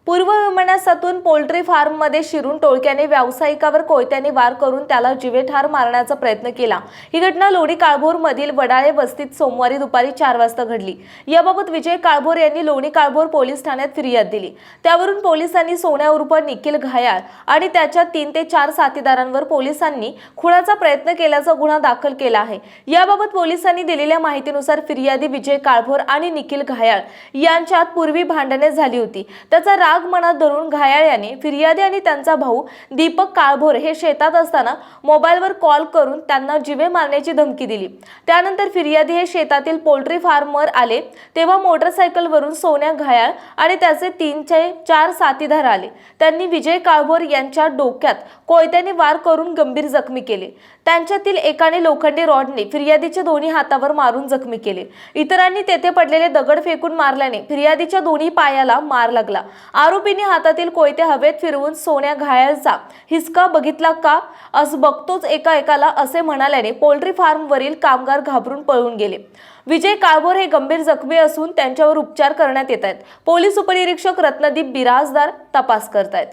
पूर्व विमानातून पोल्ट्री फार्ममध्ये शिरून टोळक्याने व्यावसायिकावर कोयत्याने वार करून त्याला जीवेठार मारण्याचा प्रयत्न केला। ही घटना लोणी काळभोर मधील वडाळे वस्तीत सोमवारी दुपारी 4 वाजता घडली। याबाबत विजय काळभोर यांनी लोणी काळभोर पोलीस ठाण्यात फिर्याद दिली। त्यावरून पोलिसांनी सोन्या उर्फ निखिल घायाळ आणि त्याच्या 3 ते 4 साथीदारांवर पोलिसांनी खुनाचा प्रयत्न केल्याचा गुन्हा दाखल केला आहे। याबाबत पोलिसांनी दिलेल्या माहितीनुसार फिर्यादी विजय काळभोर आणि निखिल घायाळ यांच्यात पूर्वी भांडणे झाली होती। त्याचा राग मनात धरून घायाळ याने फिर्यादी आणि त्यांचा भाऊ दीपक काळभोर हे शेतात असताना मोबाईलवर कॉल करून त्यांना जीवे मारण्याची धमकी दिली। त्यानंतर फिर्यादी हे शेतातील पोल्ट्री फार्मवर आले तेव्हा मोटरसायकलवरून सोन्या घायाळ आणि त्याचे 3 ते 4 साथीदार आले। त्यांनी विजय काळभोर यांच्या डोक्यात कोयत्याने वार करून गंभीर जखमी केले। त्यांच्यातील एकाने लोखंडी रॉडने फिर्यादीच्या दोन्ही हातावर मारून जखमी केले। इतरांनी तेथे पडलेले दगड फेकून मारल्याने फिर्यादीच्या दोन्ही पायाला मार लागला। आरोपींनी हातातील कोयते हवेत फिरवून सोन्या घायाळचा हिसका बघितला का असं बघतोच एकाला असे म्हणाल्याने पोल्ट्री फार्मवरील कामगार घाबरून पळून गेले। विजय काळभोर हे गंभीर जखमी असून त्यांच्यावर उपचार करण्यात येत आहेत। पोलीस उपनिरीक्षक रत्नदीप बिराजदार तपास करतायत।